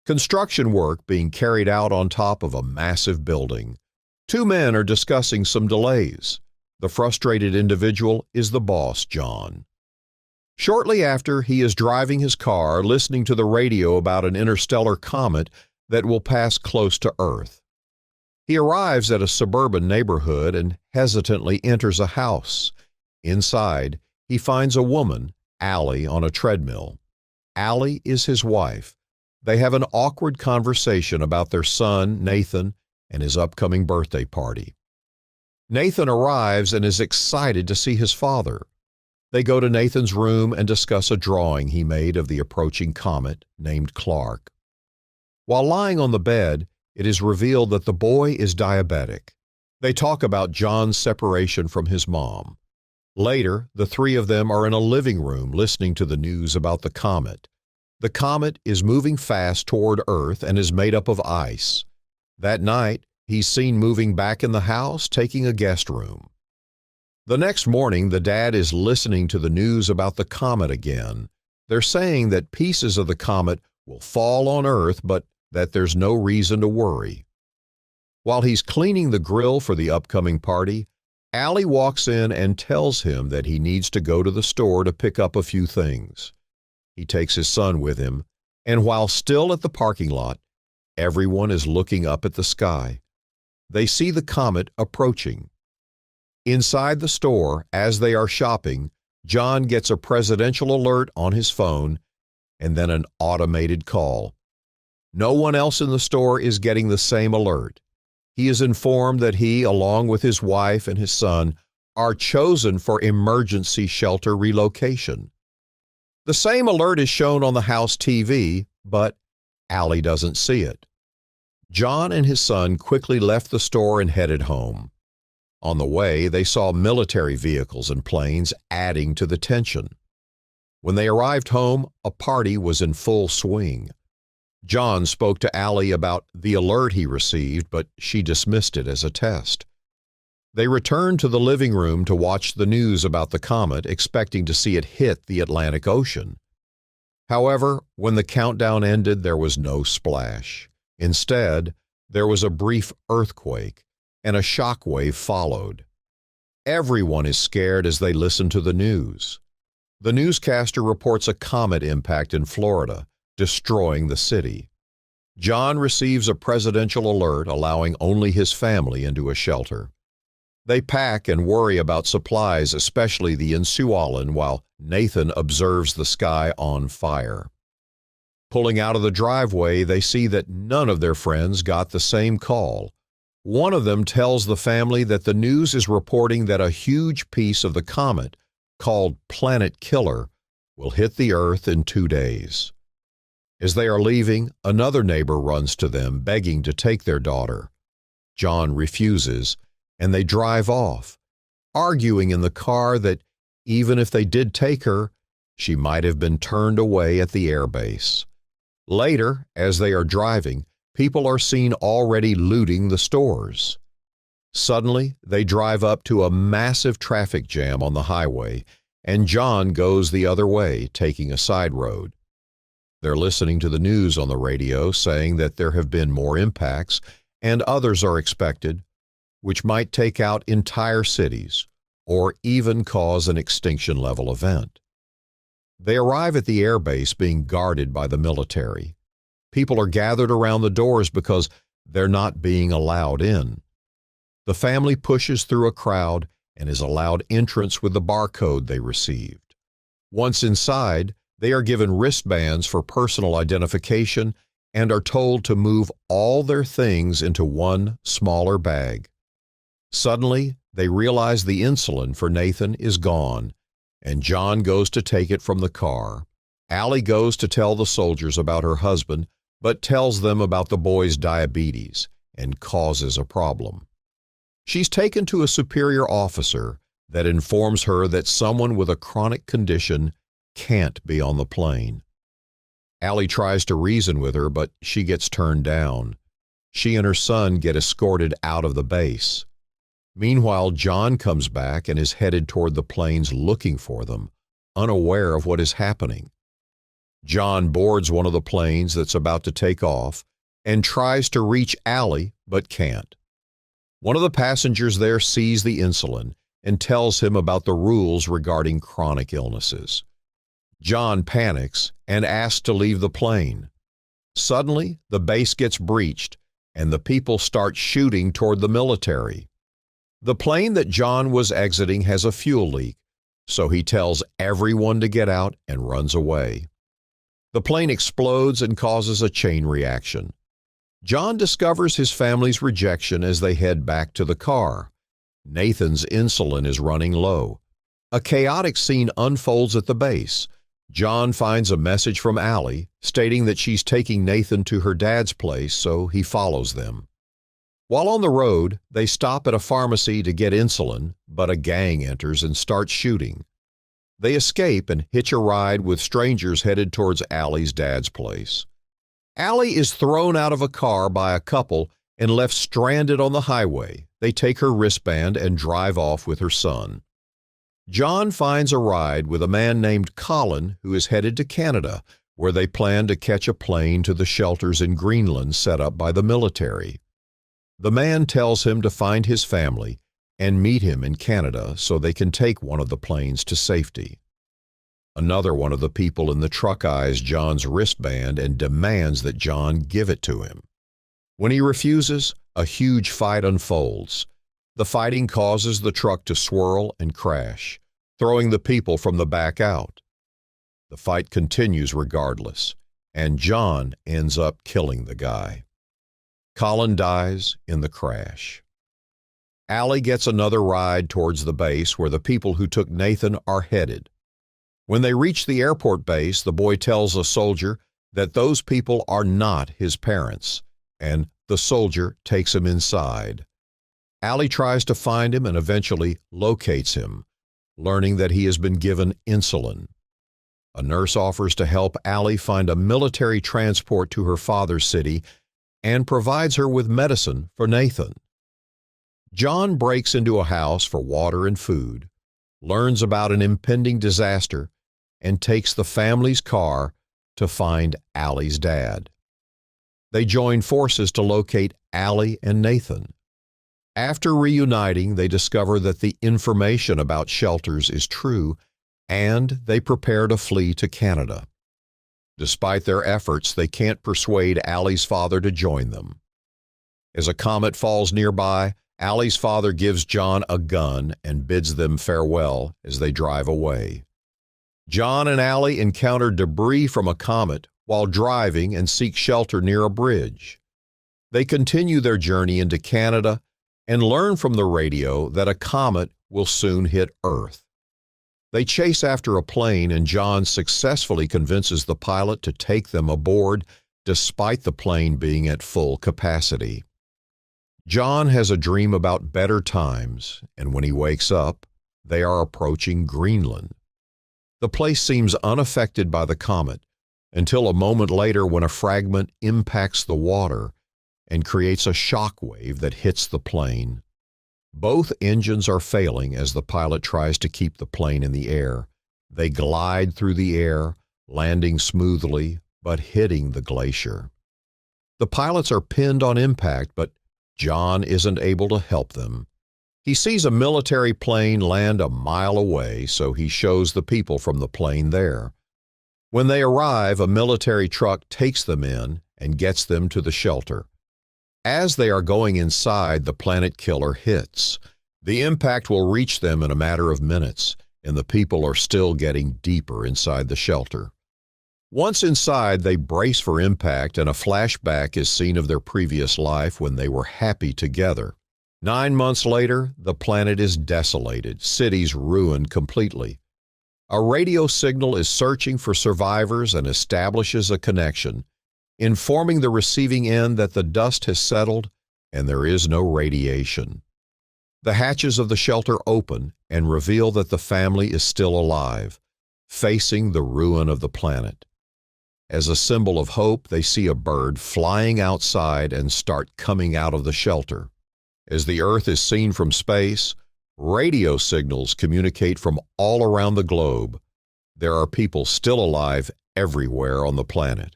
Construction work being carried out on top of a massive building. Two men are discussing some delays. The frustrated individual is the boss, John. Shortly after, he is driving his car, listening to the radio about an interstellar comet that will pass close to Earth. He arrives at a suburban neighborhood and hesitantly enters a house. Inside, he finds a woman, Allie, on a treadmill. Allie is his wife. They have an awkward conversation about their son, Nathan, and his upcoming birthday party. Nathan arrives and is excited to see his father. They go to Nathan's room and discuss a drawing he made of the approaching comet named Clark. While lying on the bed, it is revealed that the boy is diabetic. They talk about John's separation from his mom. Later, the three of them are in a living room listening to the news about the comet. The comet is moving fast toward Earth and is made up of ice. That night, he's seen moving back in the house, taking a guest room. The next morning, the dad is listening to the news about the comet again. They're saying that pieces of the comet will fall on Earth, but that there's no reason to worry. While he's cleaning the grill for the upcoming party, Allie walks in and tells him that he needs to go to the store to pick up a few things. He takes his son with him, and while still at the parking lot, everyone is looking up at the sky. They see the comet approaching. Inside the store, as they are shopping, John gets a presidential alert on his phone and then an automated call. No one else in the store is getting the same alert. He is informed that he, along with his wife and his son, are chosen for emergency shelter relocation. The same alert is shown on the house TV, but Allie doesn't see it. John and his son quickly left the store and headed home. On the way, they saw military vehicles and planes adding to the tension. When they arrived home, a party was in full swing. John spoke to Allie about the alert he received, but she dismissed it as a test. They returned to the living room to watch the news about the comet, expecting to see it hit the Atlantic Ocean. However, when the countdown ended, there was no splash. Instead, there was a brief earthquake, and a shock wave followed. Everyone is scared as they listen to the news. The newscaster reports a comet impact in Florida, destroying the city. John receives a presidential alert allowing only his family into a shelter. They pack and worry about supplies, especially the insulin, while Nathan observes the sky on fire. Pulling out of the driveway, they see that none of their friends got the same call. One of them tells the family that the news is reporting that a huge piece of the comet, called Planet Killer, will hit the Earth in 2 days. As they are leaving, another neighbor runs to them, begging to take their daughter. John refuses, and they drive off, arguing in the car that even if they did take her, she might have been turned away at the airbase. Later, as they are driving, people are seen already looting the stores. Suddenly, they drive up to a massive traffic jam on the highway, and John goes the other way, taking a side road. They're listening to the news on the radio saying that there have been more impacts and others are expected, which might take out entire cities or even cause an extinction-level event. They arrive at the airbase being guarded by the military. People are gathered around the doors because they're not being allowed in. The family pushes through a crowd and is allowed entrance with the barcode they received. Once inside, they are given wristbands for personal identification and are told to move all their things into one smaller bag. Suddenly, they realize the insulin for Nathan is gone, and John goes to take it from the car. Allie goes to tell the soldiers about her husband, but tells them about the boy's diabetes and causes a problem. She's taken to a superior officer that informs her that someone with a chronic condition can't be on the plane. Allie tries to reason with her, but she gets turned down. She and her son get escorted out of the base. Meanwhile, John comes back and is headed toward the planes looking for them, unaware of what is happening. John boards one of the planes that's about to take off and tries to reach Allie but can't. One of the passengers there sees the insulin and tells him about the rules regarding chronic illnesses. John panics and asks to leave the plane. Suddenly, the base gets breached and the people start shooting toward the military. The plane that John was exiting has a fuel leak, so he tells everyone to get out and runs away. The plane explodes and causes a chain reaction. John discovers his family's rejection as they head back to the car. Nathan's insulin is running low. A chaotic scene unfolds at the base. John finds a message from Allie stating that she's taking Nathan to her dad's place, so he follows them. While on the road, they stop at a pharmacy to get insulin, but a gang enters and starts shooting. They escape and hitch a ride with strangers headed towards Allie's dad's place. Allie is thrown out of a car by a couple and left stranded on the highway. They take her wristband and drive off with her son. John finds a ride with a man named Colin who is headed to Canada, where they plan to catch a plane to the shelters in Greenland set up by the military. The man tells him to find his family and meet him in Canada so they can take one of the planes to safety. Another one of the people in the truck eyes John's wristband and demands that John give it to him. When he refuses, a huge fight unfolds. The fighting causes the truck to swirl and crash, throwing the people from the back out. The fight continues regardless, and John ends up killing the guy. Colin dies in the crash. Allie gets another ride towards the base where the people who took Nathan are headed. When they reach the airport base, the boy tells a soldier that those people are not his parents, and the soldier takes him inside. Allie tries to find him and eventually locates him, learning that he has been given insulin. A nurse offers to help Allie find a military transport to her father's city and provides her with medicine for Nathan. John breaks into a house for water and food, learns about an impending disaster, and takes the family's car to find Allie's dad. They join forces to locate Allie and Nathan. After reuniting, they discover that the information about shelters is true, and they prepare to flee to Canada. Despite their efforts, they can't persuade Allie's father to join them. As a comet falls nearby, Allie's father gives John a gun and bids them farewell as they drive away. John and Allie encounter debris from a comet while driving and seek shelter near a bridge. They continue their journey into Canada and learn from the radio that a comet will soon hit Earth. They chase after a plane, and John successfully convinces the pilot to take them aboard despite the plane being at full capacity. John has a dream about better times, and when he wakes up, they are approaching Greenland. The place seems unaffected by the comet until a moment later when a fragment impacts the water and creates a shock wave that hits the plane. Both engines are failing as the pilot tries to keep the plane in the air. They glide through the air, landing smoothly, but hitting the glacier. The pilots are pinned on impact, but John isn't able to help them. He sees a military plane land a mile away, so he shows the people from the plane there. When they arrive, a military truck takes them in and gets them to the shelter. As they are going inside, the planet killer hits. The impact will reach them in a matter of minutes, and the people are still getting deeper inside the shelter. Once inside, they brace for impact, and a flashback is seen of their previous life when they were happy together. 9 months later, the planet is desolated, cities ruined completely. A radio signal is searching for survivors and establishes a connection, informing the receiving end that the dust has settled and there is no radiation. The hatches of the shelter open and reveal that the family is still alive, facing the ruin of the planet. As a symbol of hope, they see a bird flying outside and start coming out of the shelter. As the Earth is seen from space, radio signals communicate from all around the globe. There are people still alive everywhere on the planet.